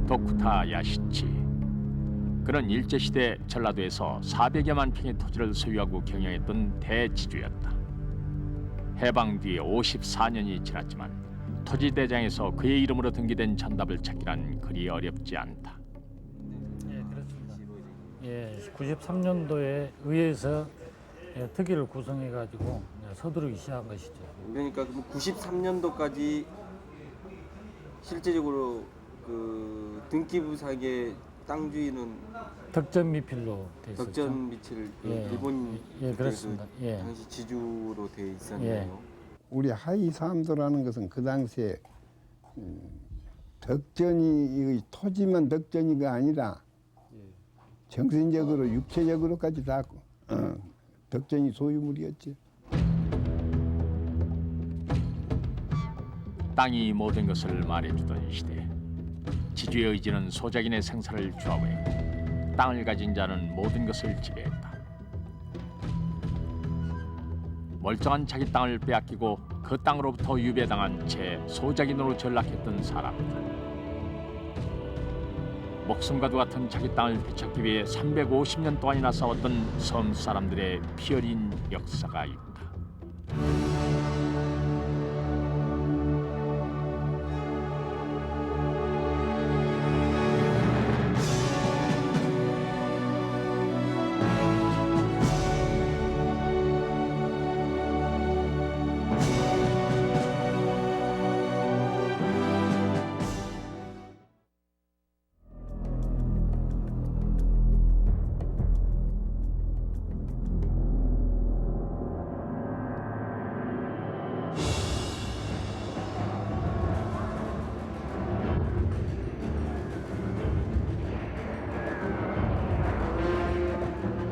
도쿠타 야시치. 그는 일제시대 전라도에서 400여만 평의 토지를 소유하고 경영했던 대지주였다. 해방 뒤에 54년이 지났지만 토지대장에서 그의 이름으로 등기된 전답을 찾기란 그리 어렵지 않다. 예, 그렇습니다. 예, 93년도에 의회에서 특위를 구성해가지고 서두르기 시작한 것이죠. 그러니까 93년도까지 실제적으로 그 등기부상의 땅 주인은 덕전 미필로 돼 있었죠. 덕전 미칠 예, 일본 예, 그렇습니다. 예. 당시 지주로 돼 있었네요. 우리 하이 사람도라는 것은 그 당시에 덕전이 이 토지만 덕전이가 아니라 정신적으로 육체적으로까지 다 덕전이 소유물이었지. 땅이 모든 것을 말해주던 시대. 지주의 의지는 소작인의 생사를 좌우해 땅을 가진 자는 모든 것을 지배했다. 멀쩡한 자기 땅을 빼앗기고 그 땅으로부터 유배당한 채 소작인으로 전락했던 사람들. 목숨과도 같은 자기 땅을 되찾기 위해 350년 동안이나 싸웠던 섬 사람들의 피 어린 역사가 있다.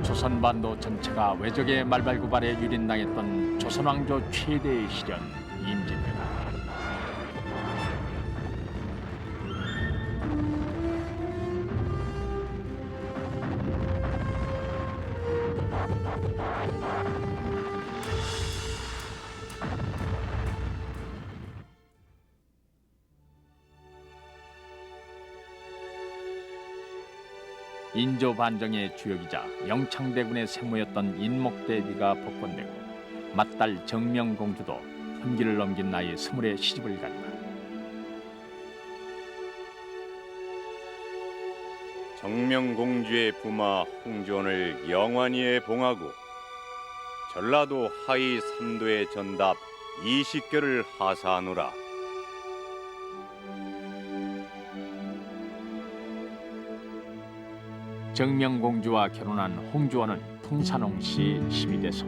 조선반도 전체가 외적의 말발구발에 유린당했던 조선왕조 최대의 시련 임진왜란. 인조 반정의 주역이자 영창대군의 생모였던 인목대비가 복권되고 맏딸 정명공주도 현기를 넘긴 나이 20에 시집을 간다. 정명공주의 부마 홍주원을 영원히 봉하고 전라도 하이 3도의 전답 20개를 하사하노라. 정명공주와 결혼한 홍주원은 풍산홍씨 시미대소.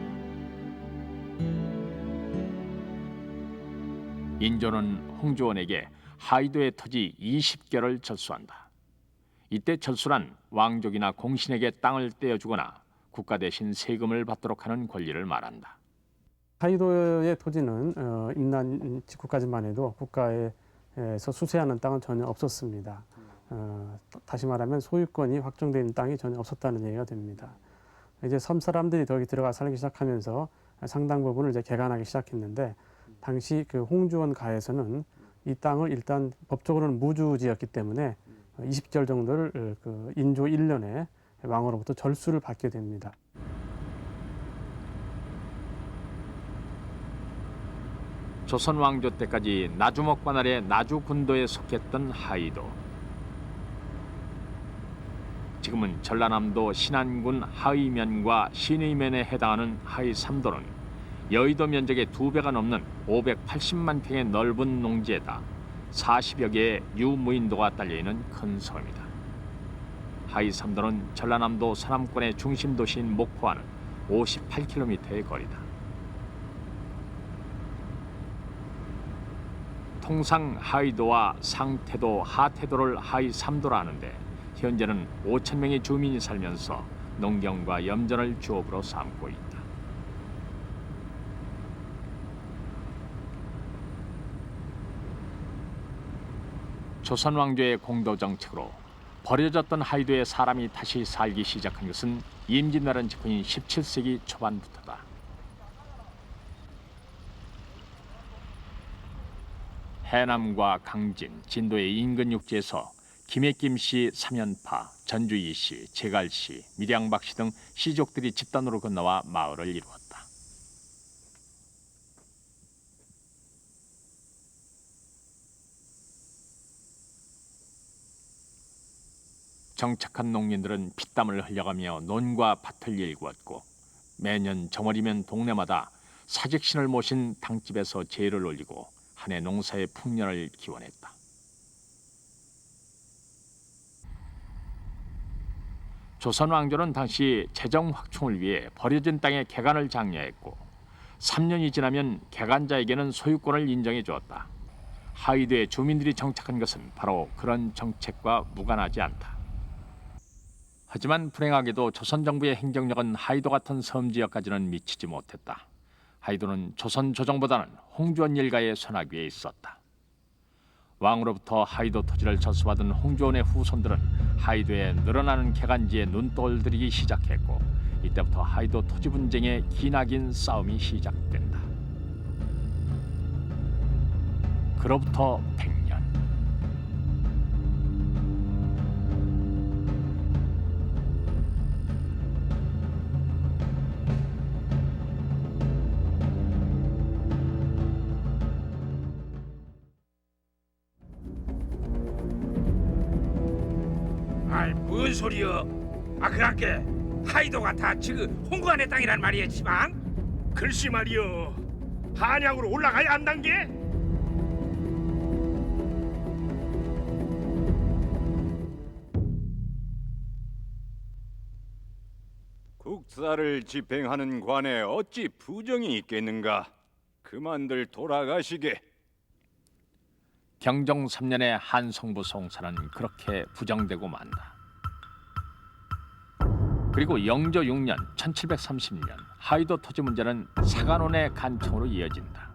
인조는 홍주원에게 하이도의 토지 20개를 절수한다. 이때 절수란 왕족이나 공신에게 땅을 떼어주거나 국가 대신 세금을 받도록 하는 권리를 말한다. 하이도의 토지는 임난 직후까지만 해도 국가에서 수세하는 땅은 전혀 없었습니다. 다시 말하면 소유권이 확정된 땅이 전혀 없었다는 얘기가 됩니다. 이제 섬 사람들이 거기 들어가 살기 시작하면서 상당 부분을 이제 개간하기 시작했는데 당시 그 홍주원 가에서는 이 땅을 일단 법적으로는 무주지였기 때문에 20절 정도를 그 인조 1년에 왕으로부터 절수를 받게 됩니다. 조선 왕조 때까지 나주목 관할의 나주 군도에 속했던 하이도. 지금은 전라남도 신안군 하의면과 신의면에 해당하는 하이 3도는 여의도 면적의 2배가 넘는 580만 평의 넓은 농지에다 40여 개의 유무인도가 딸려있는 큰 섬이다. 하이 3도는 전라남도 서남권의 중심 도시인 목포와는 58km의 거리다. 통상 하이도와 상태도, 하태도를 하이 3도라 하는데 현재는 5천 명의 주민이 살면서 농경과 염전을 주업으로 삼고 있다. 조선 왕조의 공도 정책으로 버려졌던 하이도에 사람이 다시 살기 시작한 것은 임진왜란 직후인 17세기 초반부터다. 해남과 강진, 진도의 인근 육지에서 김혜김 씨, 삼연파, 전주희 씨, 제갈 씨, 밀양박 씨 등 시족들이 집단으로 건너와 마을을 이루었다. 정착한 농민들은 피땀을 흘려가며 논과 밭을 일구었고 매년 정월이면 동네마다 사직신을 모신 당집에서 제를 올리고 한 해 농사의 풍년을 기원했다. 조선 왕조는 당시 재정 확충을 위해 버려진 땅의 개간을 장려했고 3년이 지나면 개간자에게는 소유권을 인정해 주었다. 하이도의 주민들이 정착한 것은 바로 그런 정책과 무관하지 않다. 하지만 불행하게도 조선 정부의 행정력은 하이도 같은 섬 지역까지는 미치지 못했다. 하이도는 조선 조정보다는 홍주원 일가의 손아귀에 있었다. 왕으로부터 하이도 토지를 접수받은 홍주원의 후손들은 하이도의 늘어나는 개간지에 눈독을 들이기 시작했고 이때부터 하이도 토지 분쟁의 기나긴 싸움이 시작된다. 그로부터 100년. 아이 뭔 소리여? 그랑께 하이도가 다 지금 홍구안의 땅이란 말이었지만 글씨 말이여 한양으로 올라가야 한단 게? 국사를 집행하는 관에 어찌 부정이 있겠는가? 그만들 돌아가시게. 경정 3년의 한성부 송사는 그렇게 부정되고 만다. 그리고 영조 6년 1730년 하이도 토지 문제는 사간원의 간청으로 이어진다.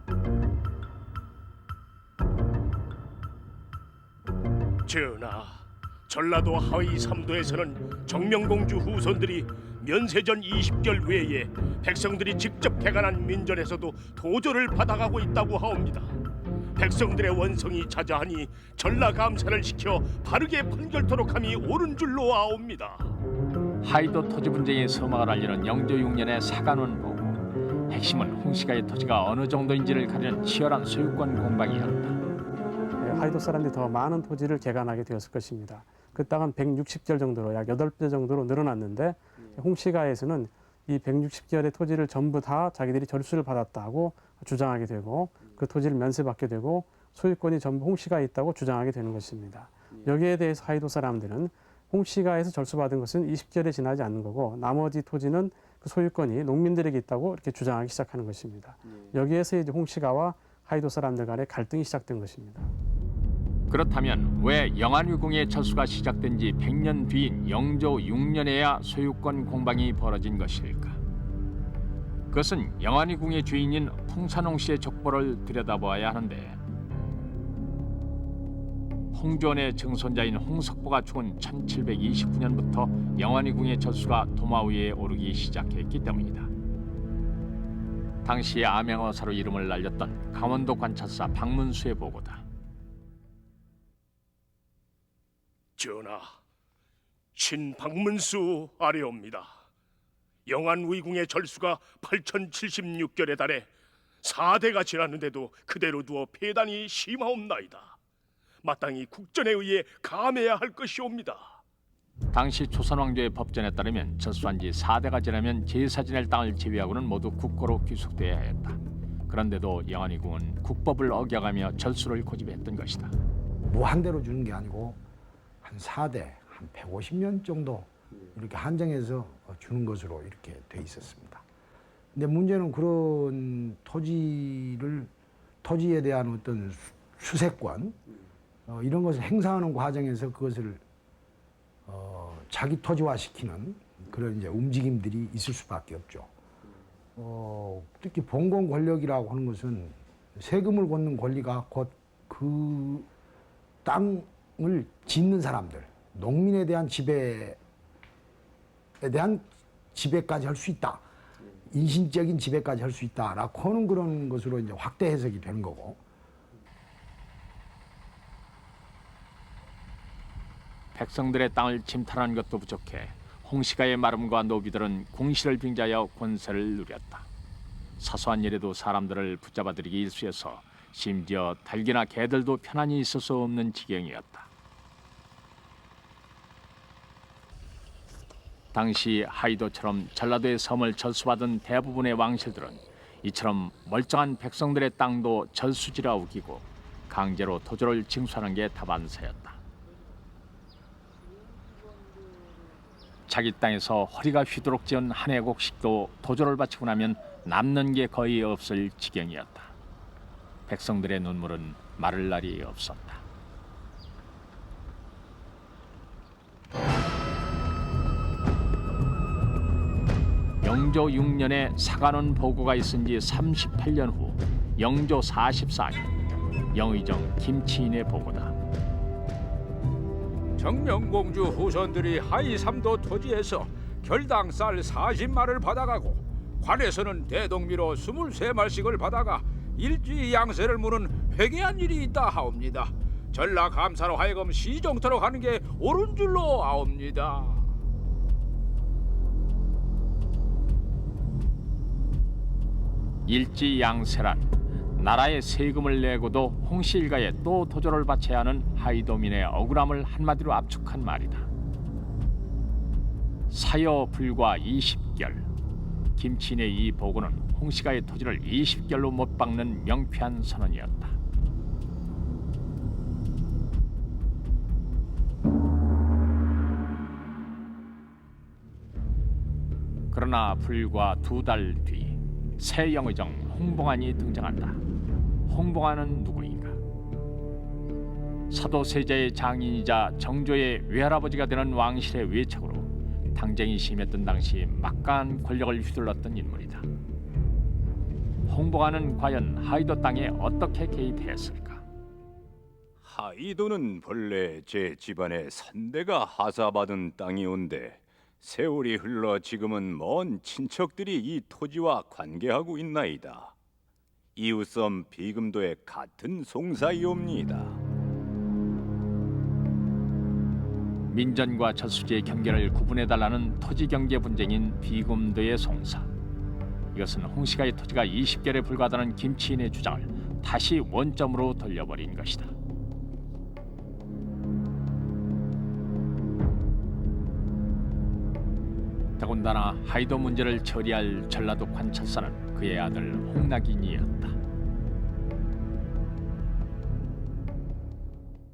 전하, 전라도 하위 3도에서는 정명공주 후손들이 면세전 20개월 외에 백성들이 직접 개간한 민전에서도 도조를 받아가고 있다고 하옵니다. 백성들의 원성이 자자하니 전라감사를 시켜 바르게 판결토록 함이 옳은 줄로 아옵니다. 하이도 토지 분쟁의 서막을 알리는 영조 6년의 사간원 보고 핵심은 홍씨가의 토지가 어느 정도인지를 가리는 치열한 소유권 공방이었다. 하이도 사람들이 더 많은 토지를 개간하게 되었을 것입니다. 그 땅은 160결 정도로 약 8배 정도로 늘어났는데 홍씨가에서는 이 160결의 토지를 전부 다 자기들이 절수를 받았다고 주장하게 되고 그 토지를 면세받게 되고 소유권이 전부 홍씨가에 있다고 주장하게 되는 것입니다. 여기에 대해서 하이도 사람들은 홍씨가에서 절수받은 것은 20결에 지나지 않는 거고 나머지 토지는 그 소유권이 농민들에게 있다고 이렇게 주장하기 시작하는 것입니다. 여기에서 이제 홍씨가와 하이도 사람들 간의 갈등이 시작된 것입니다. 그렇다면 왜 영안위궁의 철수가 시작된 지 100년 뒤인 영조 6년에야 소유권 공방이 벌어진 것일까? 그것은 영안위궁의 주인인 풍산홍 씨의 족보를 들여다보아야 하는데 홍주원의 증손자인 홍석보가 죽은 1729년부터 영안위궁의 철수가 도마 위에 오르기 시작했기 때문이다. 당시 암양어사로 이름을 날렸던 강원도 관찰사 박문수의 보고다. 전하, 친박문수 아래옵니다. 영안위궁의 절수가 8076결에 달해 4대가 지났는데도 그대로 두어 폐단이 심하옵나이다. 마땅히 국전에 의해 감해야 할 것이옵니다. 당시 조선 왕조의 법전에 따르면 절수한 지 4대가 지나면 제사 지낼 땅을 제외하고는 모두 국고로 귀속돼야 했다. 그런데도 영안위궁은 국법을 어겨가며 절수를 고집했던 것이다. 무한대로 주는 게 아니고 한 4대, 한 150년 정도 이렇게 한정해서 주는 것으로 이렇게 돼 있었습니다. 근데 문제는 그런 토지에 대한 어떤 수세권 이런 것을 행사하는 과정에서 그것을 자기 토지화 시키는 그런 이제 움직임들이 있을 수밖에 없죠. 특히 봉건 권력이라고 하는 것은 세금을 걷는 권리가 곧 그 땅을 짓는 사람들, 농민에 대한 지배까지 할 수 있다. 인신적인 지배까지 할 수 있다라고 하는 그런 것으로 이제 확대 해석이 되는 거고. 백성들의 땅을 침탈한 것도 부족해 홍씨가의 마름과 노비들은 궁시를 빙자하여 권세를 누렸다. 사소한 일에도 사람들을 붙잡아들이기 일쑤여서 심지어 닭이나 개들도 편안히 있을 수 없는 지경이었다. 당시 하이도처럼 전라도의 섬을 절수받은 대부분의 왕실들은 이처럼 멀쩡한 백성들의 땅도 절수지라 우기고 강제로 토지를 징수하는 게 다반사였다. 자기 땅에서 허리가 휘도록 지은 한 해곡씩도 도조를 바치고 나면 남는 게 거의 없을 지경이었다. 백성들의 눈물은 마를 날이 없었다. 영조 6년에 사관원 보고가 있은 지 38년 후 영조 44년 영의정 김치인의 보고다. 정명공주 후손들이 하이삼도 토지에서 결당 쌀 40마를 받아가고 관에서는 대동미로 23말씩을 받아가 일주일 양세를 무는 회개한 일이 있다 하옵니다. 전라감사로 하여금 시정토록 하는 게 옳은 줄로 아옵니다. 일지양세란 나라에 세금을 내고도 홍씨 일가에 또 도조를 바쳐야 하는 하이도민의 억울함을 한마디로 압축한 말이다. 사여 불과 20결. 김치인의 이 보고는 홍씨가의 토지를 20결로 못 박는 명쾌한 선언이었다. 그러나 불과 2달 뒤 새 영의정 홍봉안이 등장한다. 홍봉안은 누구인가? 사도 세자의 장인이자 정조의 외할아버지가 되는 왕실의 외척으로 당쟁이 심했던 당시 막강한 권력을 휘둘렀던 인물이다. 홍봉안은 과연 하이도 땅에 어떻게 개입했을까? 하이도는 본래 제 집안의 선대가 하사받은 땅이온데 세월이 흘러 지금은 먼 친척들이 이 토지와 관계하고 있나이다. 이웃섬 비금도의 같은 송사이옵니다. 민전과 젖수지의 경계를 구분해달라는 토지 경계 분쟁인 비금도의 송사. 이것은 홍씨가의 토지가 20결에 불과하다는 김치인의 주장을 다시 원점으로 돌려버린 것이다. 더군다나 하이도 문제를 처리할 전라도 관찰사는 그의 아들 홍낙인이었다.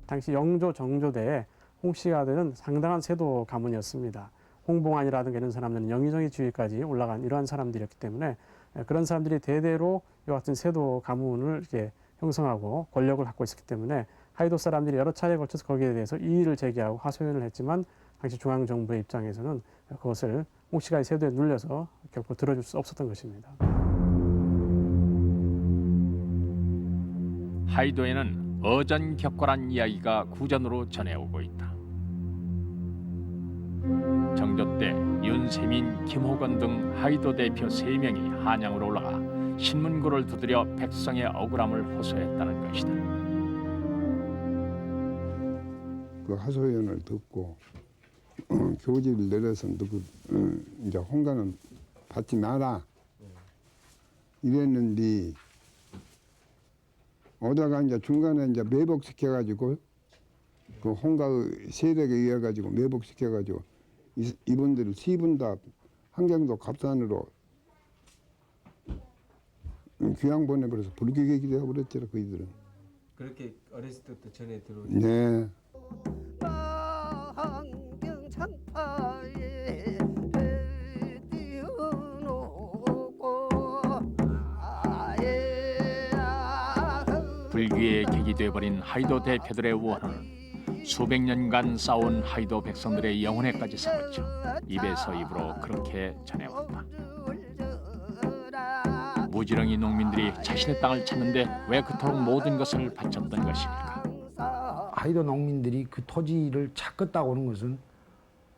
당시 영조 정조대에 홍씨가 아들은 상당한 세도 가문이었습니다. 홍봉안이라든가 이런 사람들은 영의정의 지위까지 올라간 이러한 사람들이었기 때문에 그런 사람들이 대대로 이와 같은 세도 가문을 이렇게 형성하고 권력을 갖고 있었기 때문에 하이도 사람들이 여러 차례에 걸쳐서 거기에 대해서 이의를 제기하고 하소연을 했지만 당시 중앙정부의 입장에서는 그것을 홍씨가의 세도에 눌려서 결코 들어줄 수 없었던 것입니다. 하이도에는 어전격골한 이야기가 구전으로 전해오고 있다. 정조 때 윤세민, 김호건 등 하이도 대표 3명이 한양으로 올라가 신문고를 두드려 백성의 억울함을 호소했다는 것이다. 그 하소연을 듣고 교지를 내려서 누구 이제 홍가는 받지 마라 이랬는데 오다가 이제 중간에 이제 매복시켜가지고 그 홍가의 세력에 의해 가지고 매복시켜가지고 이분들을 3분 다 한경도 갑산으로 귀양 보내버려서 불기객이 되어버렸죠. 그이들은. 그렇게 어렸을 때부터 전에 들어오죠. 네. 불귀의 객이 되어버린 하이도 대표들의 원한은 수백 년간 싸운 하이도 백성들의 영혼에까지 삼았죠. 입에서 입으로 그렇게 전해왔다. 무지렁이 농민들이 자신의 땅을 찾는데 왜 그토록 모든 것을 바쳤던 것입니까? 하이도 농민들이 그 토지를 찾겠다고 하는 것은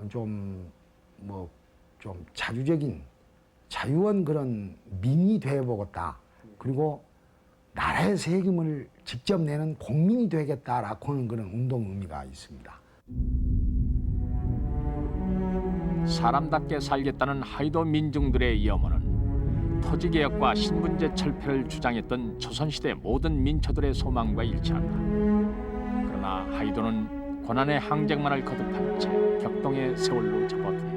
좀 자주적인 자유한 그런 민이 되어보겠다. 그리고 나라의 세금을 직접 내는 공민이 되겠다라고 하는 그런 운동 의미가 있습니다. 사람답게 살겠다는 하이도 민중들의 염원은 토지개혁과 신분제 철폐를 주장했던 조선시대 모든 민초들의 소망과 일치한다. 그러나 하이도는 고난의 항쟁만을 거듭한 채 격동의 세월로 접어든다.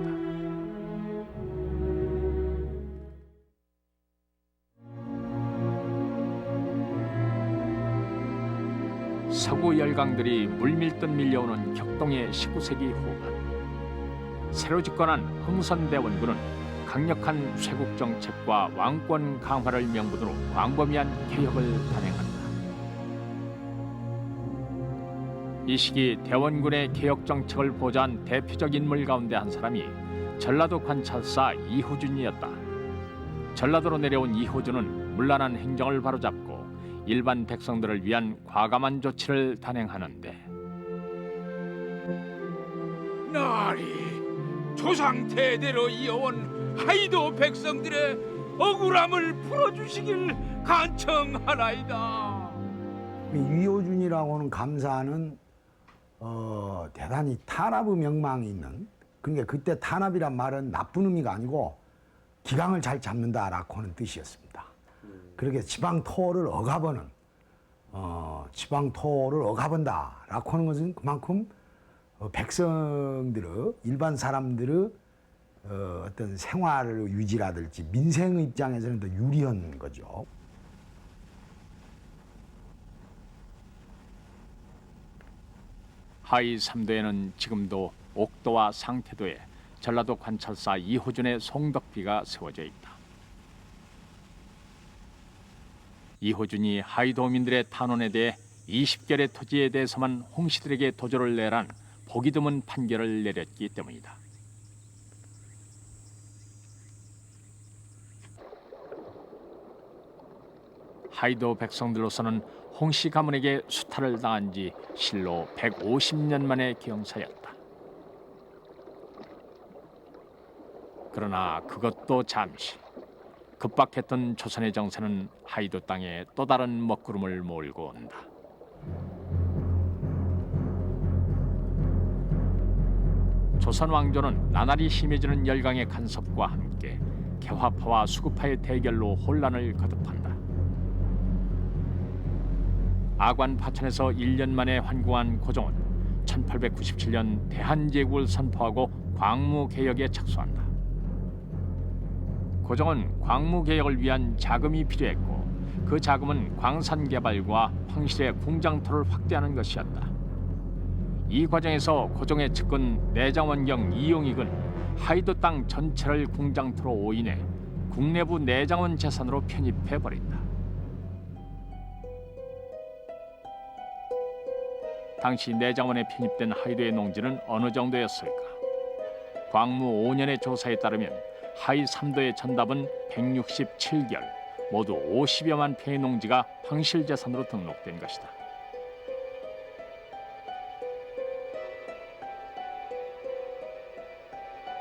서구 열강들이 물밀듯 밀려오는 격동의 19세기 후반, 새로 집권한 흥선대원군은 강력한 쇄국 정책과 왕권 강화를 명분으로 광범위한 개혁을 단행한다. 이 시기 대원군의 개혁 정책을 보좌한 대표적 인물 가운데 한 사람이 전라도 관찰사 이호준이었다. 전라도로 내려온 이호준은 문란한 행정을 바로잡고 일반 백성들을 위한 과감한 조치를 단행하는데, 나리 조상 대대로 이어온 하이도 백성들의 억울함을 풀어주시길 간청하나이다. 이호준이라고 하는 감사는 대단히 탄압의 명망이 있는, 그러니까 그때 탄압이란 말은 나쁜 의미가 아니고 기강을 잘 잡는다라고 하는 뜻이었습니다. 그렇게 지방 토를 억압하는, 지방 토를 억압한다라고 하는 것은 그만큼 백성들의, 일반 사람들의 어떤 생활 유지라든지 민생의 입장에서는 더 유리한 거죠. 하이 3도에는 지금도 옥도와 상태도에 전라도 관찰사 이호준의 송덕비가 세워져 있다. 이호준이 하이도민들의 탄원에 대해 20결의 토지에 대해서만 홍씨들에게 도조를 내란 보기 드문 판결을 내렸기 때문이다. 하이도 백성들로서는 홍씨 가문에게 수탈을 당한 지 실로 150년 만의 기영사였다. 그러나 그것도 잠시. 급박했던 조선의 정세는 하이도 땅에 또 다른 먹구름을 몰고 온다. 조선 왕조는 나날이 심해지는 열강의 간섭과 함께 개화파와 수구파의 대결로 혼란을 거듭한다. 아관 파천에서 1년 만에 환궁한 고종은 1897년 대한제국을 선포하고 광무개혁에 착수한다. 고종은 광무개혁을 위한 자금이 필요했고 그 자금은 광산 개발과 황실의 궁장토를 확대하는 것이었다. 이 과정에서 고종의 측근 내장원경 이용익은 하이도 땅 전체를 궁장토로 오인해 국내부 내장원 재산으로 편입해버린다. 당시 내장원에 편입된 하이도의 농지는 어느 정도였을까? 광무 5년의 조사에 따르면 하이 3도의 전답은 167결, 모두 50여만 평의 농지가 황실 재산으로 등록된 것이다.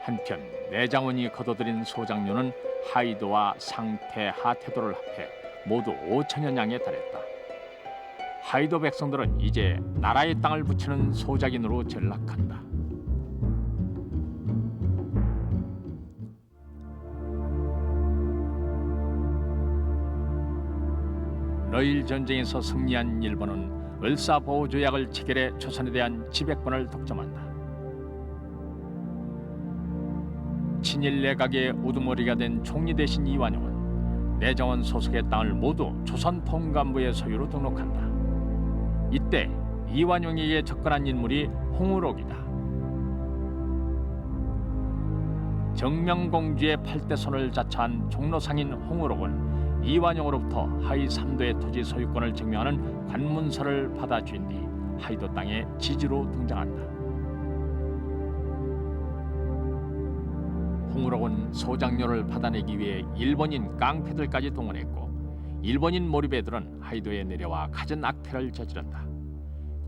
한편 내장원이 거둬들인 소장료는 하이도와 상태, 하태도를 합해 모두 5천여 양에 달했다. 하이도 백성들은 이제 나라의 땅을 붙이는 소작인으로 전락한다. 러일 전쟁에서 승리한 일본은 을사보호조약을 체결해 조선에 대한 지배권을 독점한다. 친일 내각의 우두머리가 된 총리 대신 이완용은 내정원 소속의 땅을 모두 조선 통감부의 소유로 등록한다. 이때 이완용에게 접근한 인물이 홍우록이다. 정명공주의 8대 손을 자처한 종로상인 홍우록은 이완용으로부터 하이 3도의 토지 소유권을 증명하는 관문서를 받아준 뒤 하이도 땅에 지주로 등장한다. 홍우록은 소장료를 받아내기 위해 일본인 깡패들까지 동원했고 일본인 몰입애들은 하이도에 내려와 갖은 악패를 저지른다.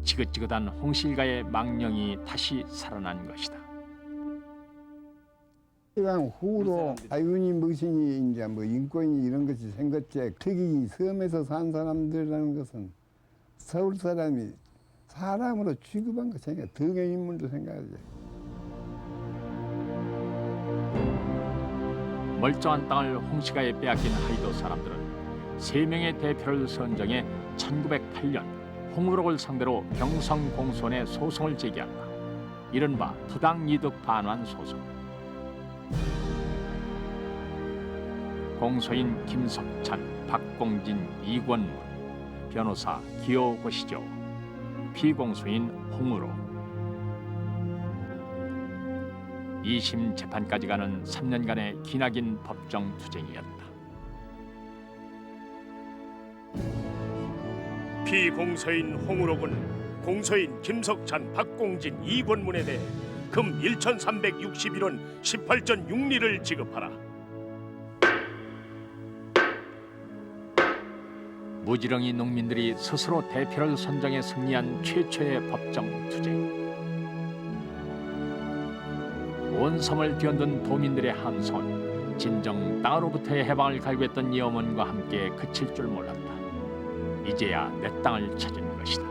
지긋지긋한 홍실가의 망령이 다시 살아난 것이다. 시간 후로 자윤이 무엇이니 이제 뭐 인권이 이런 것이 생겼지, 특히 섬에서 산 사람들이라는 것은 서울 사람이 사람으로 취급한 거 생각, 등의 인물도 생각하지. 멀쩡한 땅을 홍씨가에 빼앗긴 하이도 사람들은 3명의 대표를 선정해 1908년 홍우록을 상대로 경성공소원에 소송을 제기한다. 이른바 부당이득 반환 소송. 공소인 김석찬, 박공진, 이권문, 변호사 기호고시조, 피공소인 홍우록. 2심 재판까지 가는 3년간의 기나긴 법정 투쟁이었다. 피공소인 홍우록은 공소인 김석찬, 박공진, 이권문에 대해 금 1,361원 18전 6리를 지급하라. 무지렁이 농민들이 스스로 대표를 선정해 승리한 최초의 법정 투쟁. 온 섬을 뒤흔든 도민들의 함성은 진정 땅으로부터의 해방을 갈구했던 이 어머니와 함께 그칠 줄 몰랐다. 이제야 내 땅을 찾은 것이다.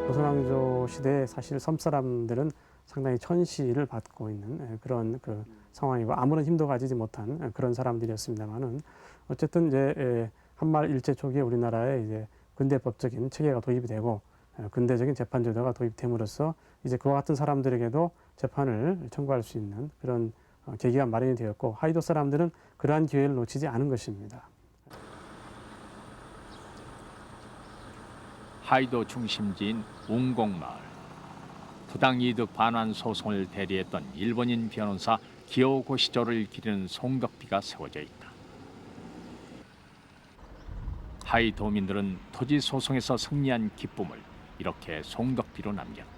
조선왕조 시대에 사실 섬 사람들은 상당히 천시를 받고 있는 그런 그 상황이고 아무런 힘도 가지지 못한 그런 사람들이었습니다만은 어쨌든 이제 한말 일제 초기에 우리나라에 이제 근대법적인 체계가 도입이 되고 근대적인 재판 제도가 도입됨으로써 이제 그와 같은 사람들에게도 재판을 청구할 수 있는 그런 계기가 마련이 되었고 하이도 사람들은 그러한 기회를 놓치지 않은 것입니다. 하이도 중심지인 웅곡마을. 부당이득 반환 소송을 대리했던 일본인 변호사 기호고시조를 기리는 송덕비가 세워져 있다. 하이도민들은 토지 소송에서 승리한 기쁨을 이렇게 송덕비로 남겼다.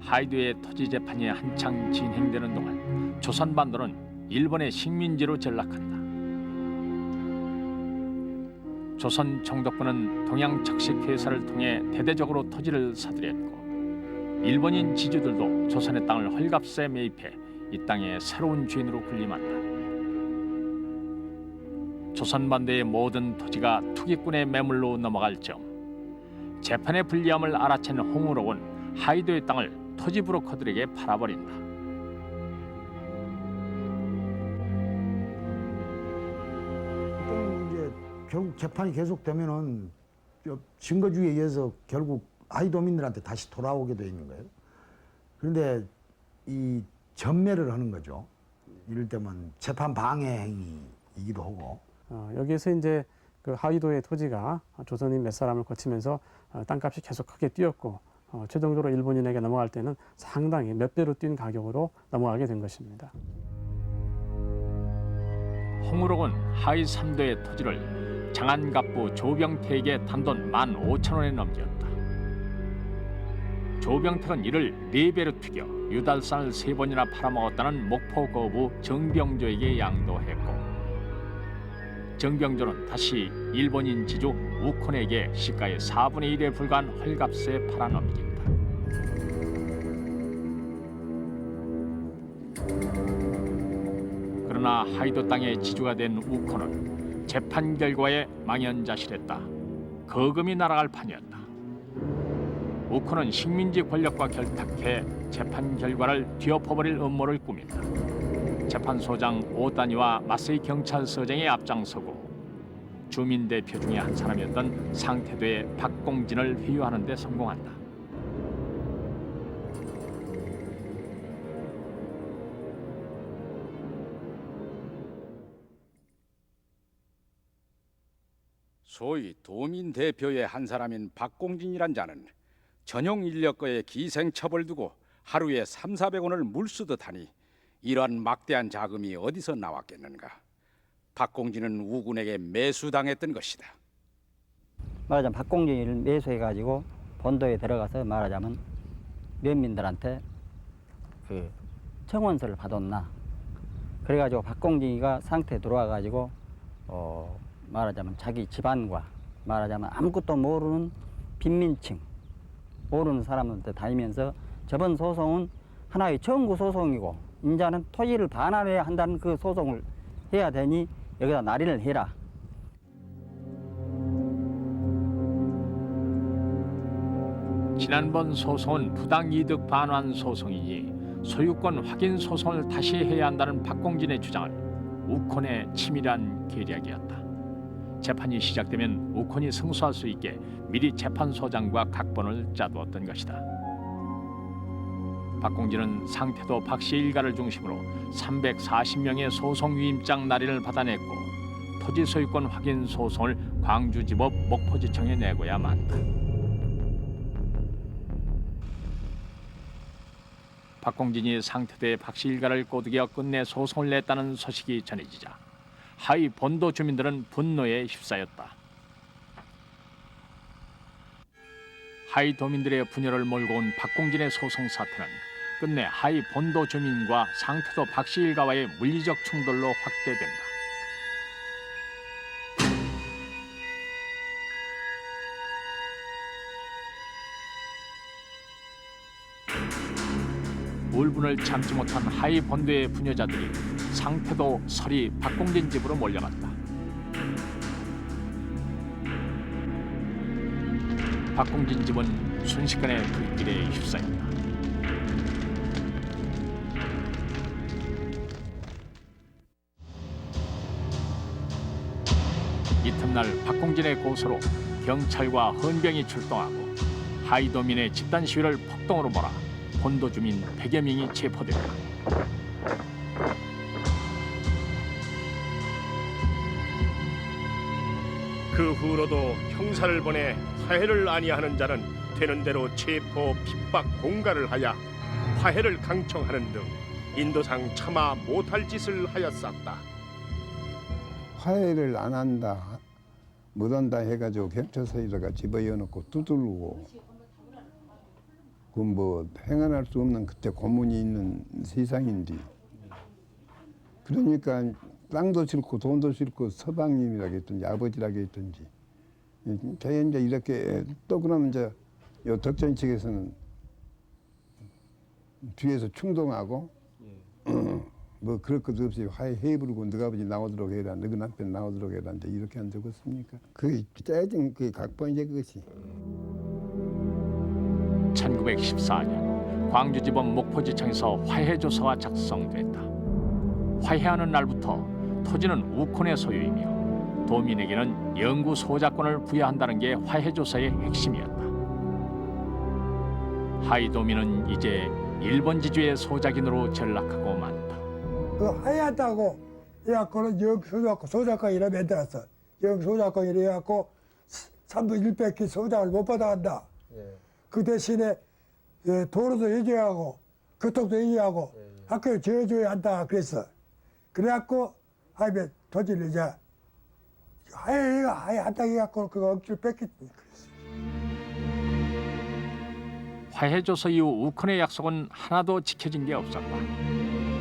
하이도의 토지 재판이 한창 진행되는 동안 조선반도는 일본의 식민지로 전락한다. 조선 정독부는 동양척식회사를 통해 대대적으로 토지를 사들였고 일본인 지주들도 조선의 땅을 헐값에 매입해 이 땅의 새로운 주인으로 군림한다. 조선반도의 모든 토지가 투기꾼의 매물로 넘어갈 점, 재판의 불리함을 알아챈 홍우록은 하이도의 땅을 토지 브로커들에게 팔아버린다. 이제 결국 재판이 계속되면은 증거주의에 의해서 결국 하이도민들한테 다시 돌아오게 돼 있는 거예요. 그런데 이 전매를 하는 거죠. 이를테면 재판 방해 행위이기도 하고. 여기에서 이제 그 하이도의 토지가 조선인 몇 사람을 거치면서 땅값이 계속 크게 뛰었고 최종적으로 일본인에게 넘어갈 때는 상당히 몇 배로 뛴 가격으로 넘어가게 된 것입니다. 홍우록은 하이 3도의 토지를 장안갑부 조병택에게 단돈 15,000원에 넘겼다. 조병택은 이를 4배로 튀겨 유달산을 3번이나 팔아먹었다는 목포 거부 정병조에게 양도했고 정병조는 다시 일본인 지주 우콘에게 시가의 4분의 1에 불과한 헐값에 팔아넘긴다. 그러나 하이도 땅의 지주가 된 우콘은 재판 결과에 망연자실했다. 거금이 날아갈 판이었다. 우콘은 식민지 권력과 결탁해 재판 결과를 뒤엎어버릴 음모를 꾸민다. 재판소장 오단위와 마세이 경찰서장이 앞장서고 주민 대표 중에 한 사람이었던 상태도의 박공진을 회유하는 데 성공한다. 소위 도민 대표의 한 사람인 박공진이란 자는 전용 인력거에 기생첩을 두고 하루에 300~400원을 물쓰듯 하니 이러한 막대한 자금이 어디서 나왔겠는가. 박공진은 우군에게 매수당했던 것이다. 말하자면 박공진을 매수해가지고 본도에 들어가서 말하자면 면민들한테 그 청원서를 받았나. 그래가지고 박공진이가 상태에 들어와가지고 말하자면 자기 집안과 말하자면 아무것도 모르는 빈민층, 모르는 사람한테 다니면서 저번 소송은 하나의 청구 소송이고 인자는 토지를 반환해야 한다는 그 소송을 해야 되니 여기다 날인을 해라. 지난번 소송은 부당이득 반환 소송이니 소유권 확인 소송을 다시 해야 한다는 박공진의 주장은 우콘의 치밀한 계략이었다. 재판이 시작되면 우콘이 승소할 수 있게 미리 재판소장과 각본을 짜두었던 것이다. 박공진은 상태도 박씨 일가를 중심으로 340명의 소송 위임장 날인을 받아냈고 토지 소유권 확인 소송을 광주지법 목포지청에 내고야 만다. 박공진이 상태도의 박씨 일가를 꼬드겨 끝내 소송을 냈다는 소식이 전해지자 하위 본도 주민들은 분노에 휩싸였다. 하위 도민들의 분열을 몰고 온 박공진의 소송 사태는 끝내 하위 본도 주민과 상태도 박씨 일가와의 물리적 충돌로 확대된다. 울분을 참지 못한 하위 본도의 부녀자들이 상태도 설이 박공진 집으로 몰려갔다. 박공진 집은 순식간에 불길에 휩싸였다. 이튿날 박공진의 고소로 경찰과 헌병이 출동하고 하위도민의 집단 시위를 폭동으로 몰아 본도 주민 100여 명이 체포됐다. 그 후로도 형사를 보내 화해를 아니하는 자는 되는 대로 체포, 핍박, 공갈을 하여 화해를 강청하는 등 인도상 차마 못할 짓을 하였었다. 화해를 안 한다, 못한다 해가지고 경찰서에다가 집어넣고 두들고 그 뭐 행안할 수 없는 그때 고문이 있는 세상인데, 그러니까 땅도 싫고 돈도 싫고 서방님이라겠든지 아버지라겠든지 이제 이렇게 또 그러면 이제 요 덕전 측에서는 뒤에서 충동하고 뭐 그럴 것도 없이 화해 부르고 너가 아버지 나오도록 해라, 너가 남편 나오도록 해라, 이제 이렇게 안 적었습니까? 그 짜증 그 각본이제 그것이. 1914년 광주지법 목포지청에서 화해조서가 작성됐다. 화해하는 날부터 토지는 우콘의 소유이며 도민에게는 영구 소작권을 부여한다는 게 화해조서의 핵심이었다. 하위도민은 이제 일본 지주의 소작인으로 전락하고 만다. 그 화해한다고 해갖고는 영소작권 이래 만들었어. 영소작권 이래 해갖고 3분 100개 소작을 못 받아간다. 그 대신에 도로도 해줘야하고 교통도 해줘야하고 학교에 지어줘야 한다 그랬어. 그래갖고 하면 토지를 이제 화해한다고 해갖고 그거 억지로 뺏겼지. 화해조서 이후 우콘의 약속은 하나도 지켜진 게 없었다.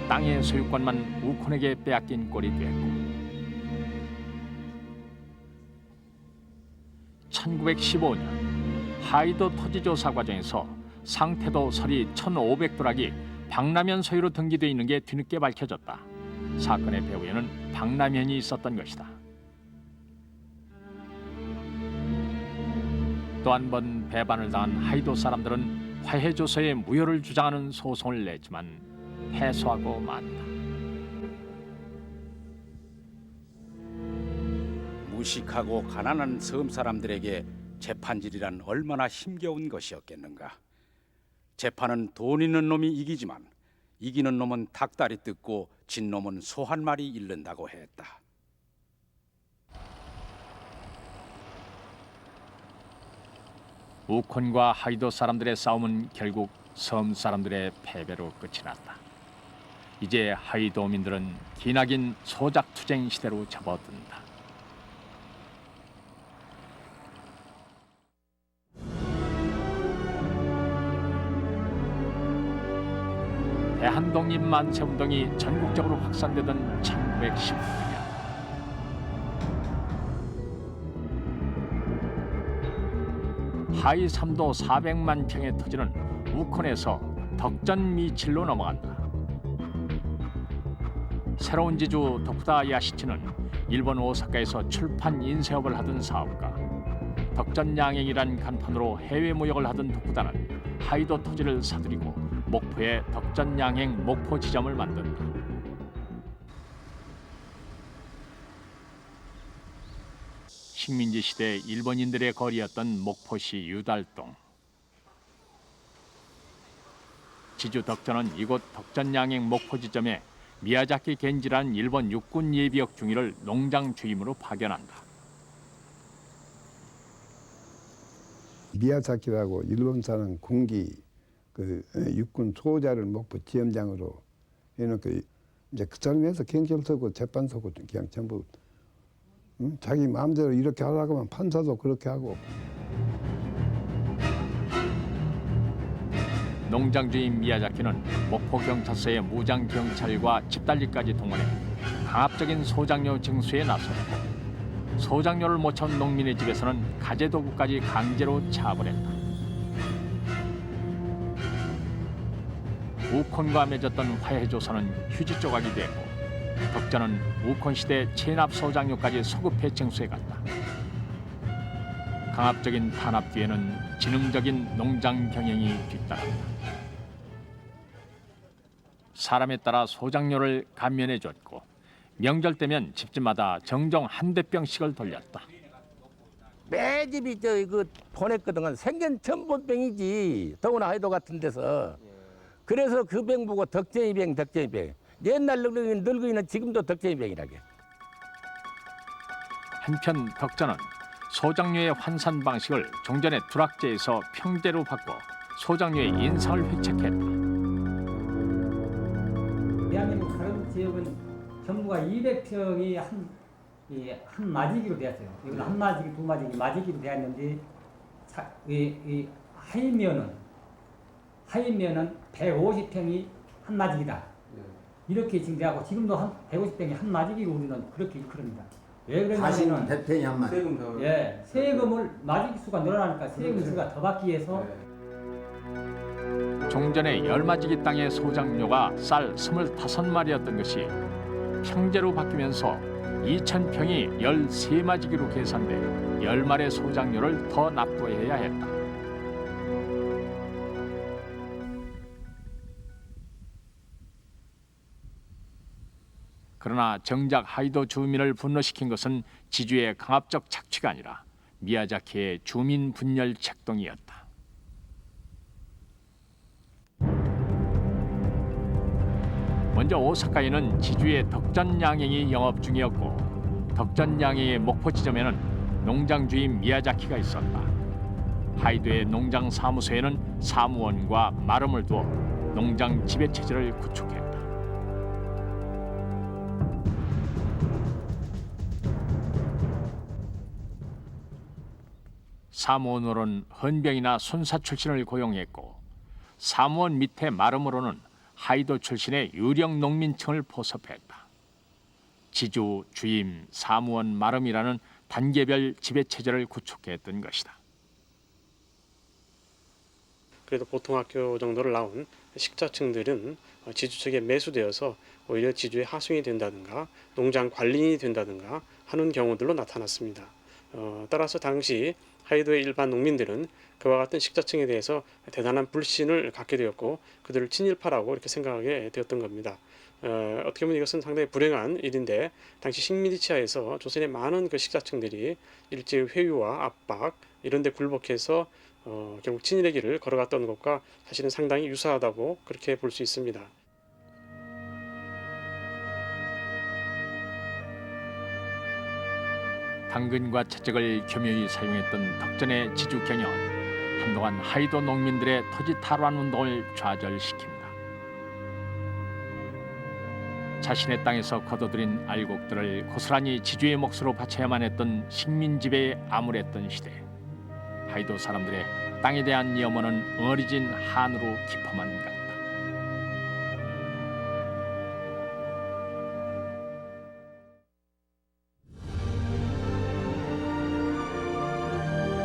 땅의 소유권만 우콘에게 빼앗긴 꼴이 됐고 1915년 하이도 토지조사 과정에서 상태도 설이 1,500도락이 박남현 소유로 등기되어 있는 게 뒤늦게 밝혀졌다. 사건의 배후에는 박남현이 있었던 것이다. 또 한 번 배반을 당한 하이도 사람들은 화해조서에 무효를 주장하는 소송을 냈지만 패소하고 만다. 무식하고 가난한 섬 사람들에게 재판질이란 얼마나 힘겨운 것이었겠는가. 재판은 돈 있는 놈이 이기지만 이기는 놈은 닭다리 뜯고 진 놈은 소 한 마리 잃는다고 했다. 우콘과 하이도 사람들의 싸움은 결국 섬 사람들의 패배로 끝이 났다. 이제 하이도민들은 기나긴 소작투쟁 시대로 접어든다. 대한독립 만세운동이 전국적으로 확산되던 1919년 하이 3도 400만 평의 토지는 우콘에서 덕전 미칠로 넘어간다. 새로운 지주 도쿠다 야시치는 일본 오사카에서 출판 인쇄업을 하던 사업가, 덕전양행이란 간판으로 해외 무역을 하던 독구단은 하이도 토지를 사들이고 목포에 덕전양행 목포 지점을 만든다. 식민지 시대 일본인들의 거리였던 목포시 유달동. 지주 덕전은 이곳 덕전양행 목포 지점에 미야자키 겐지라는 일본 육군 예비역 중위를 농장 주임으로 파견한다. 미야자키라고 일본사는 군기 그 육군 소자를 목포 지점장으로 해놓고 이제 그 사람에서 경찰서고 재판서고 그냥 전부 자기 마음대로 이렇게 하라고 하면 판사도 그렇게 하고. 농장 주임 미야자키는 목포 경찰서의 무장 경찰과 집단리까지 동원해 강압적인 소장료 징수에 나섰고 소장료를 못 찾은 농민의 집에서는 가재도구까지 강제로 차벌했다. 우콘과 맺었던 화해 조서는 휴지 조각이 되고 덕전은 우콘 시대 체납 소장료까지 소급해 징수해 갔다. 강압적인 탄압 뒤에는 지능적인 농장 경영이 뒤따랐다. 사람에 따라 소장료를 감면해 줬고 명절 때면 집집마다 정종 한 대병씩을 돌렸다. 매 집이 그 보냈거든. 생전 처음 본 병이지. 더구나 하이도 같은 데서. 그래서 그 병 보고 덕전이병, 덕전이병. 옛날 늙은이는 지금도 덕전이병이라게. 한편 덕전은 소장료의 환산 방식을 종전의 두락제에서 평제로 바꿔 소장료의 인상을 획책했다. 대한민국 다른 지역은 전부가 200평이 한 마지기로 되었어요. 이건 한 마지기, 두 마지기, 마지기로 되었는데 이 하이면은 150평이 한 마지기다. 이렇게 지금 돼하고 지금도 한 150평이 한 마지기로 우리는 그렇게 일컬습니다. 왜 그러냐면은 대평이 한 마디. 예, 세금을 마지기 수가 늘어나니까 세금 수가 더 받기 위해서. 종전의 열마지기 땅의 소장료가 쌀 25마리였던 것이 평제로 바뀌면서 2,000평이 13마지기로 계산돼 10마리의 소장료를 더 납부해야 했다. 그러나 정작 하이도 주민을 분노시킨 것은 지주의 강압적 착취가 아니라 미야자키의 주민 분열 책동이었다. 먼저 오사카에는 지주의 덕전양행이 영업 중이었고 덕전양행의 목포 지점에는 농장 주임 미야자키가 있었다. 하이도의 농장 사무소에는 사무원과 마름을 두어 농장 지배체제를 구축했다. 사무원으로는 헌병이나 손사 출신을 고용했고 사무원 밑에 마름으로는 하이도 출신의 유령 농민층을 포섭했다. 지주, 주임, 사무원, 마름이라는 단계별 지배체제를 구축했던 것이다. 그래도 보통 학교 정도를 나온 식자층들은 지주 측에 매수되어서 오히려 지주의 하수인이 된다든가 농장 관리인이 된다든가 하는 경우들로 나타났습니다. 따라서 당시 하이도의 일반 농민들은 그와 같은 식자층에 대해서 대단한 불신을 갖게 되었고 그들을 친일파라고 이렇게 생각하게 되었던 겁니다. 어떻게 보면 이것은 상당히 불행한 일인데 당시 식민지 치하에서 조선의 많은 그 식자층들이 일제의 회유와 압박 이런 데 굴복해서 결국 친일의 길을 걸어갔던 것과 사실은 상당히 유사하다고 그렇게 볼 수 있습니다. 당근과 채찍을 교묘히 사용했던 덕전의 지주 경영은 한동안 하이도 농민들의 토지 탈환 운동을 좌절시킵니다. 자신의 땅에서 거둬들인 알곡들을 고스란히 지주의 몫으로 바쳐야만 했던 식민지배에 암울했던 시대. 하이도 사람들의 땅에 대한 염원은 어리진 한으로 깊어만 갔다.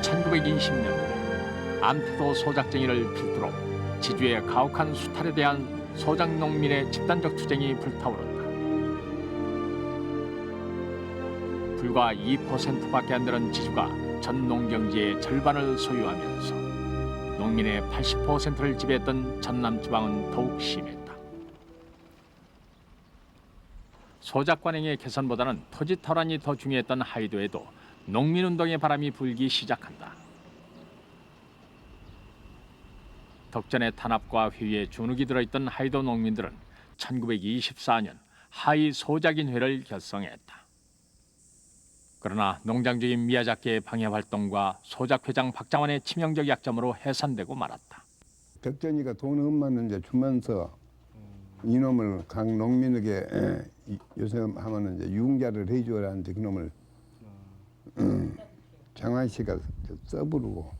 (1920년대) 암태도 소작쟁이를 필두로 지주의 가혹한 수탈에 대한 소작 농민의 집단적 투쟁이 불타오른다. 불과 2%밖에 안 되는 지주가 전 농경지의 절반을 소유하면서 농민의 80%를 지배했던 전남 지방은 더욱 심했다. 소작관행의 개선보다는 토지 탈환이 더 중요했던 하이도에도 농민운동의 바람이 불기 시작한다. 덕전의 탄압과 회유에 주눅이 들어있던 하이도 농민들은 1924년 하이 소작인회를 결성했다. 그러나 농장주인 미야자키의 방해 활동과 소작회장 박장환의 치명적 약점으로 해산되고 말았다. 덕전이가 돈 엄마는 이제 주면서 이놈을 각 농민에게 요새 하면은 이제 융자를 해줘라는데 그놈을 장환 씨가 써부르고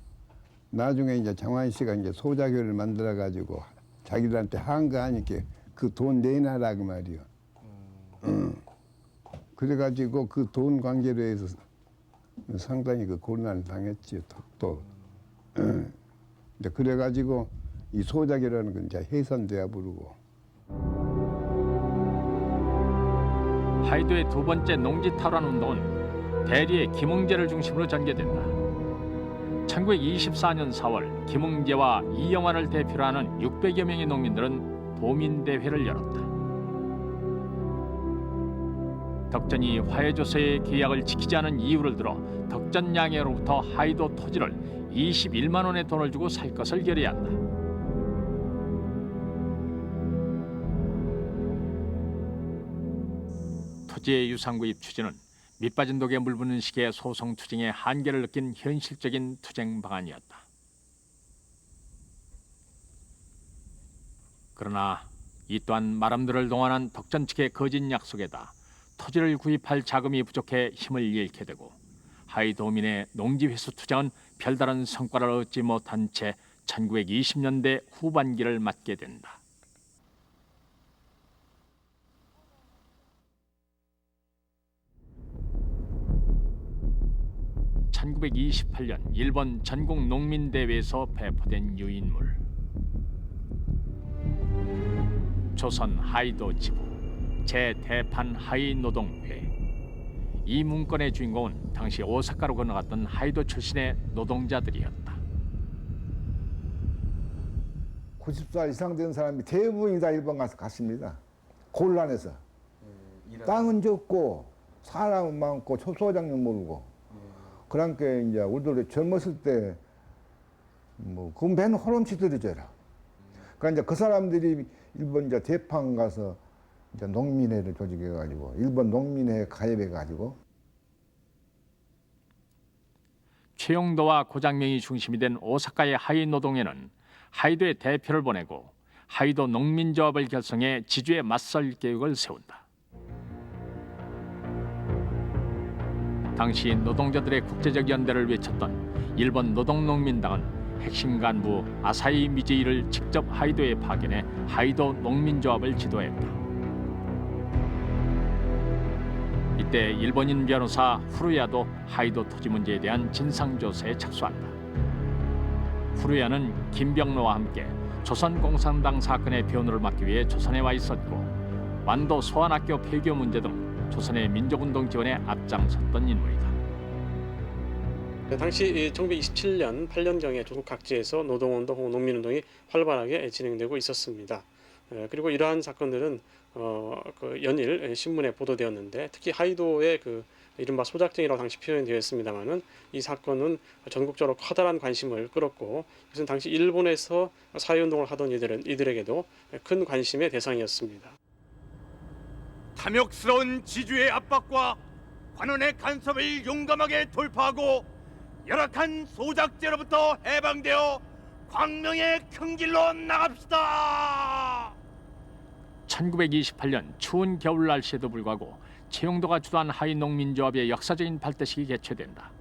나중에 이제 장환 씨가 이제 소작회를 만들어 가지고 자기들한테 한 거 아니까 그 돈 내놔라 그 말이요. 그래가지고 그 돈 관계로 해서 상당히 그 곤란을 당했지 또. 이제 그래가지고 이 소작이라는 건 이제 해산돼야 부르고. 하이도의 두 번째 농지 탈환 운동은 대리의 김응제를 중심으로 전개된다. 1924년 4월 김응제와 이영환을 대표로 하는 600여 명의 농민들은 도민대회를 열었다. 덕전이 화해조서의 계약을 지키지 않은 이유를 들어 덕전 양해로부터 하이도 토지를 21만 원의 돈을 주고 살 것을 결의한다. 토지의 유상구입 추진은 밑빠진 독에 물 붓는 식의 소송 투쟁의 한계를 느낀 현실적인 투쟁 방안이었다. 그러나 이 또한 마람들을 동원한 덕전 측의 거짓 약속에다 토지를 구입할 자금이 부족해 힘을 잃게 되고 하이도민의 농지회수 투쟁은 별다른 성과를 얻지 못한 채 1920년대 후반기를 맞게 된다. (1928년) 일본 전국 농민대회에서 배포된 유인물. 조선 하이도 지부 제 대판 하이 노동회. 이 문건의 주인공은 당시 오사카로 건너갔던 하이도 출신의 노동자들이었다. 90살 이상 된 사람이 대부분이 다 일본 가서 갔습니다. 곤란해서. 땅은 적고 사람은 많고 소장님 모르고. 그러니까 이제 우리들 젊었을 때 뭐 금배는 호름치들이잖아. 그러니까 이제 그 사람들이 일본 이제 대판 가서 이제 농민회를 조직해가지고 일본 농민회 가입해가지고. 최용도와 고장명이 중심이 된 오사카의 하이 노동회는 하이도의 대표를 보내고 하이도 농민조합을 결성해 지주에 맞설 계획을 세운다. 당시 노동자들의 국제적 연대를 외쳤던 일본 노동농민당은 핵심 간부 아사히 미제이를 직접 하이도에 파견해 하이도 농민조합을 지도했다. 이때 일본인 변호사 후루야도 하이도 토지 문제에 대한 진상조사에 착수한다. 후루야는 김병로와 함께 조선공산당 사건의 변호를 맡기 위해 조선에 와 있었고 완도 소환학교 폐교 문제 등 조선의 민족운동 지원에 앞장섰던 인물이다. 당시 1927년 8년경에 조국 각지에서 노동운동 혹은 농민운동이 활발하게 진행되고 있었습니다. 그리고 이러한 사건들은 그 연일 신문에 보도되었는데 특히 하이도의 그 이른바 소작쟁이라고 당시 표현되었습니다만은 이 사건은 전국적으로 커다란 관심을 끌었고 이것은 당시 일본에서 사회운동을 하던 이들에게도 큰 관심의 대상이었습니다. 탐욕스러운 지주의 압박과 관원의 간섭을 용감하게 돌파하고 열악한 소작제로부터 해방되어 광명의 큰 길로 나갑시다. 1928년 추운 겨울 날씨에도 불구하고 최용도가 주도한 하이 농민조합의 역사적인 발대식이 개최된다.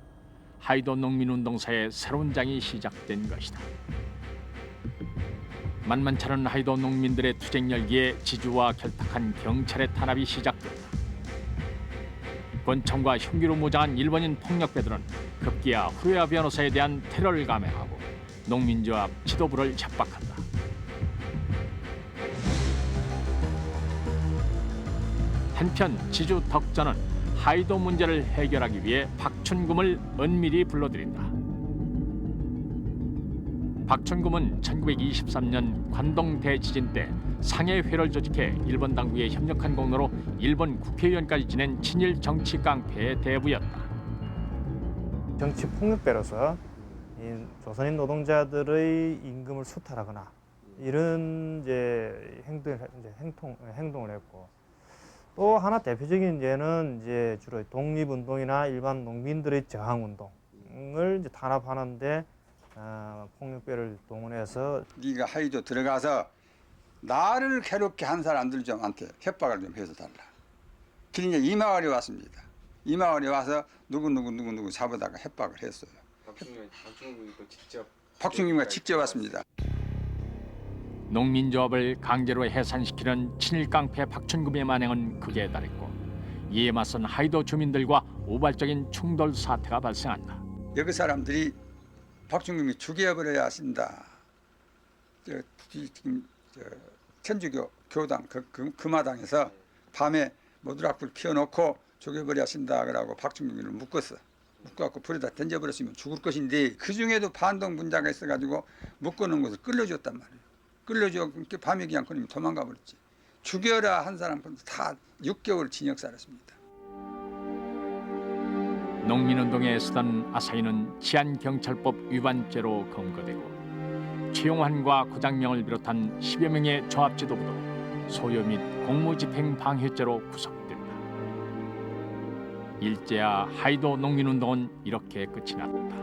하이도 농민운동사의 새로운 장이 시작된 것이다. 만만치 않은 하이도 농민들의 투쟁 열기에 지주와 결탁한 경찰의 탄압이 시작됐다. 권총과 흉기로 무장한 일본인 폭력배들은 급기야 후루야 변호사에 대한 테러를 감행하고 농민조합 지도부를 협박한다. 한편 지주 덕전은 하이도 문제를 해결하기 위해 박춘금을 은밀히 불러들인다. 박춘금은 1923년 관동 대지진 때 상해회를 조직해 일본 당국에 협력한 공로로 일본 국회의원까지 지낸 친일 정치 깡패의 대부였다. 정치 폭력배로서 이 조선인 노동자들의 임금을 수탈하거나 이런 이제 행동을 했고, 또 하나 대표적인 예는 이제 주로 독립운동이나 일반 농민들의 저항운동을 이제 탄압하는데 폭력배를 동원해서 네가 하이도 들어가서 나를 괴롭게 한 사람들 좀한테 협박을 좀 해서 달라. 그러니까 이 마을에 왔습니다. 이 마을에 와서 누구 잡아다가 협박을 했어요. 박충금이 직접 왔습니다. 농민조합을 강제로 해산시키는 친일 깡패 박춘금의 만행은 극에 달했고, 이에 맞선 하이도 주민들과 우발적인 충돌 사태가 발생한다. 여기 사람들이 박충금이 죽여버려야 하신다. 지금 천주교 교당 그 마당에서 밤에 모두락불 피워놓고 죽여버려야 하신다 그러고 박충금이를 묶어갖고 불에다 던져버렸으면 죽을 것인데, 그 중에도 반동 분자가 있어가지고 묶어놓은 것을 끌려줬단 말이에요. 끌려줘 밤에 그냥 그러면 도망가 버렸지. 죽여라 한 사람 다 6개월 징역 살았습니다. 농민운동에 쓰던 아사히는 치안경찰법 위반죄로 검거되고, 최용환과 고장명을 비롯한 10여 명의 조합 지도부도 소요 및 공무집행 방해죄로 구속된다. 일제야 하이도 농민운동은 이렇게 끝이 났다.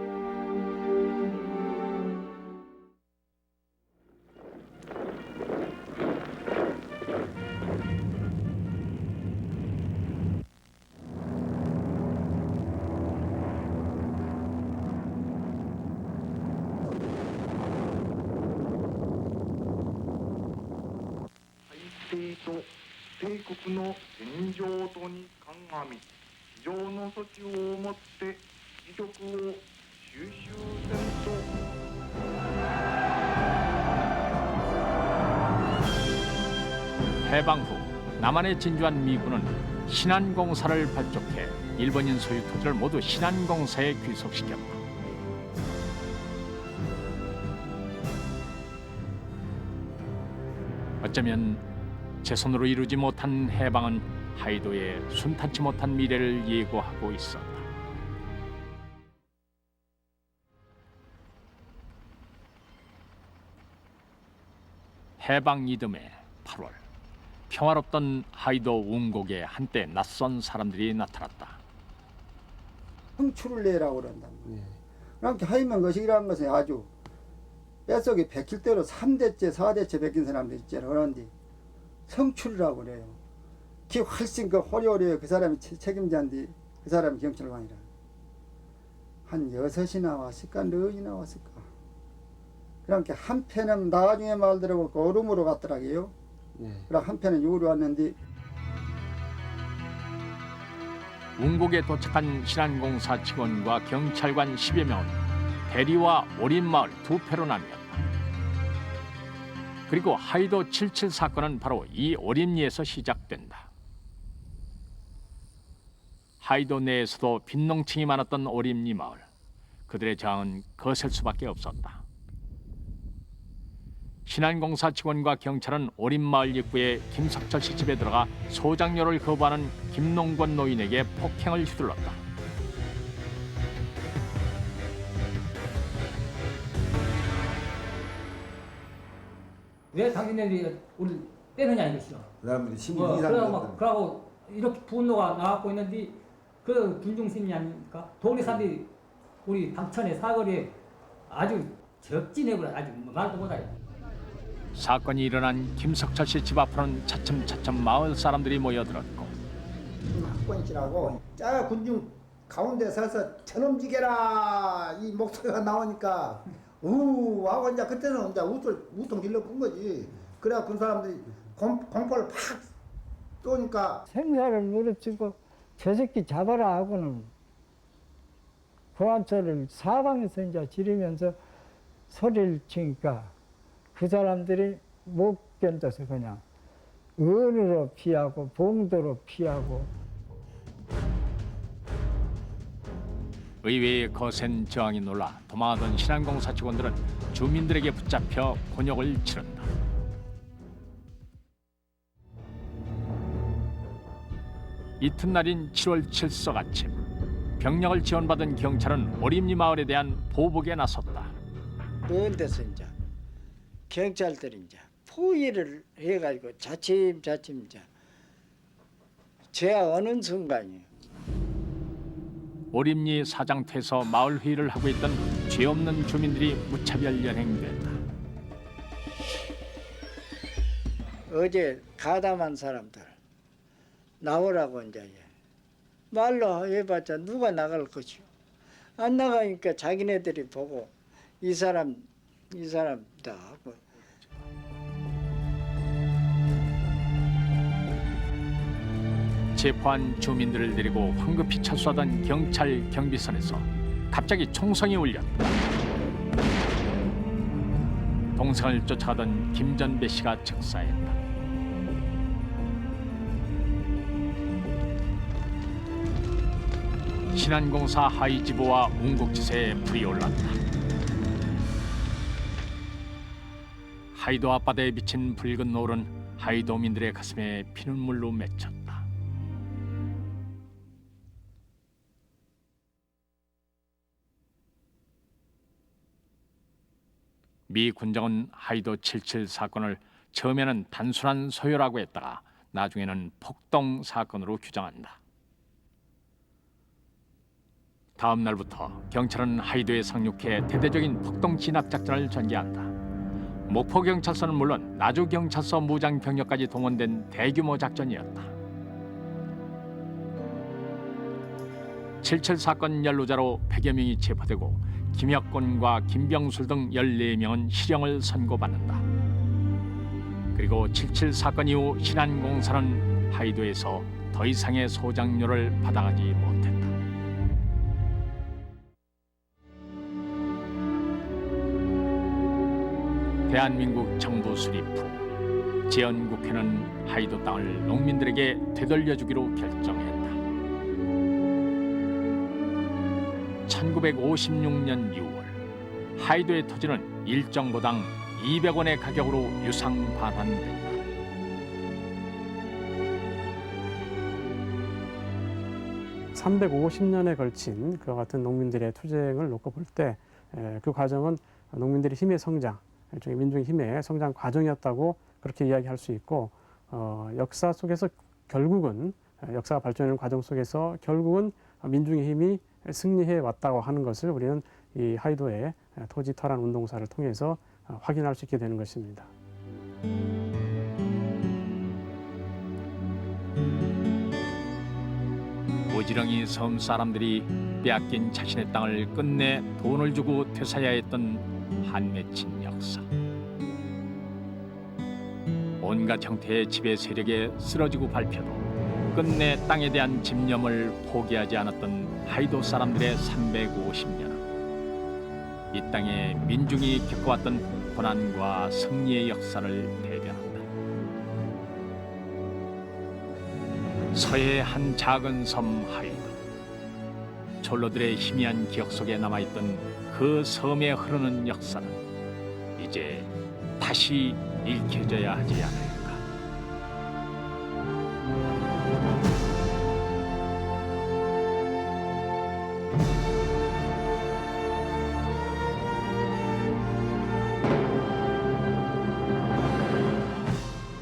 해방 후 남한에 진주한 미군은 신안공사를 발족해 일본인 소유 토지를 모두 신안공사에 귀속시켰다. 어쩌면 제 손으로 이루지 못한 해방은 하이도의 순탄치 못한 미래를 예고하고 있었다. 해방 이듬해 8월, 평화롭던 하이도 운곡에 한때 낯선 사람들이 나타났다. 성출을 내라고 그런다. 그렇게 하이면 거시기라는 것은 아주 뼛속에 베낄 대로 3대째 4대째 베낀 사람들 있잖아. 그런데 성출이라고 그래요. 기 훨씬 그 호리호리해. 그 사람이 책임자인데 그 사람이 경찰관이라. 한 6이나 왔을까 4이나 왔을까. 그러니까 한 편은 나중에 말대로 얼음으로 갔더라고요. 그럼 한 편은 육으로 왔는데, 운곡에 도착한 신안공사 직원과 경찰관 10여 명은 대리와 오림마을 두 패로 나뉘었다. 그리고 하이도 77 사건은 바로 이 오림리에서 시작된다. 하이도 내에서도 빈농층이 많았던 오림리 마을, 그들의 저항은 거셀 수밖에 없었다. 신안공사 직원과 경찰은 오림마을 입구에 김석철 씨 집에 들어가 소장료를 거부하는 김농권 노인에게 폭행을 휘둘렀다. 왜 당신네들이 우리 빼느냐 이것이요. 그다음에 시민 그러고 이렇게 분노가 나갖고 있는데 그 군중심리 아닙니까? 동네 사람들이 우리 당천의 사거리에 아주 적진해버려. 아주 말도 못하게. 사건이 일어난 김석철 씨 집 앞으로는 차츰차츰 마을 사람들이 모여들었고, 학권이라고 짜 군중 가운데 서서 저놈지게라 이 목소리가 나오니까 하고 이제 그때는 이제 우통 질러 푼 거지. 그래야 그 사람들이 공포를 팍 쏘니까 생사를 무릅쓰고 저 새끼 잡아라 하고는 고함소리를 사방에서 이제 지르면서 소리를 치니까 그 사람들이 못 견뎌서 그냥 은으로 피하고 봉도로 피하고. 의회의 거센 저항이 놀라 도망하던 신안공사 직원들은 주민들에게 붙잡혀 곤욕을 치른다. 이튿날인 7월 7석 아침, 병력을 지원받은 경찰은 오림리 마을에 대한 보복에 나섰다. 먼 데서 이제 경찰들이 이제 포위를 해가지고 자침 이제 제가 어느 순간이에요. 오림리 사장터에서 마을 회의를 하고 있던 죄 없는 주민들이 무차별 연행됐다. 어제 가담한 사람들 나오라고 이제 말로 해봤자 누가 나갈 것이오. 안 나가니까 자기네들이 보고 이 사람다 하고. 체포한 주민들을 데리고 황급히 철수하던 경찰 경비선에서 갑자기 총성이 울렸다. 동생을 쫓아가던 김전배 씨가 즉사했다. 신안공사 하이지부와 운곡지세에 불이 올랐다. 하이도 앞바다에 비친 붉은 노을은 하이도민들의 가슴에 피눈물로 맺혔다. 미 군정은 하이도 77 사건을 처음에는 단순한 소요라고 했다가 나중에는 폭동 사건으로 규정한다. 다음 날부터 경찰은 하이도에 상륙해 대대적인 폭동 진압 작전을 전개한다. 목포 경찰서는 물론 나주 경찰서 무장 병력까지 동원된 대규모 작전이었다. 77 사건 연루자로 100여 명이 체포되고 김혁곤과 김병술 등 14명은 실형을 선고받는다. 그리고 77 사건 이후 신안공사는 하이도에서 더 이상의 소장료를 받아가지 못했다. 대한민국 정부 수립 후 재헌국회는 하이도 땅을 농민들에게 되돌려주기로 결정했다. 1956년 6월 하이도의 토지는 일정보당 200원의 가격으로 유상 반환된다. (350년에) 걸친 그와 같은 농민들의 투쟁을 놓고 볼 때 그 과정은 농민들의 힘의 성장, 일종의 민중의 힘의 성장 과정이었다고 그렇게 이야기할 수 있고, 역사 속에서 결국은 역사가 발전하는 과정 속에서 결국은 민중의 힘이 승리해 왔다고 하는 것을 우리는 이 하이도의 토지 탈환 운동사를 통해서 확인할 수 있게 되는 것입니다. 무지렁이 섬 사람들이 빼앗긴 자신의 땅을 끝내 돈을 주고 되사야 했던 한맺힌 역사. 온갖 형태의 지배 세력에 쓰러지고 밟혀도 끝내 땅에 대한 집념을 포기하지 않았던 하이도 사람들의 350년. 이 땅에 민중이 겪어왔던 고난과 승리의 역사를 대변한다. 서해의 한 작은 섬 하이도. 졸로들의 희미한 기억 속에 남아있던 그 섬에 흐르는 역사는 이제 다시 읽혀져야 하지 않을까.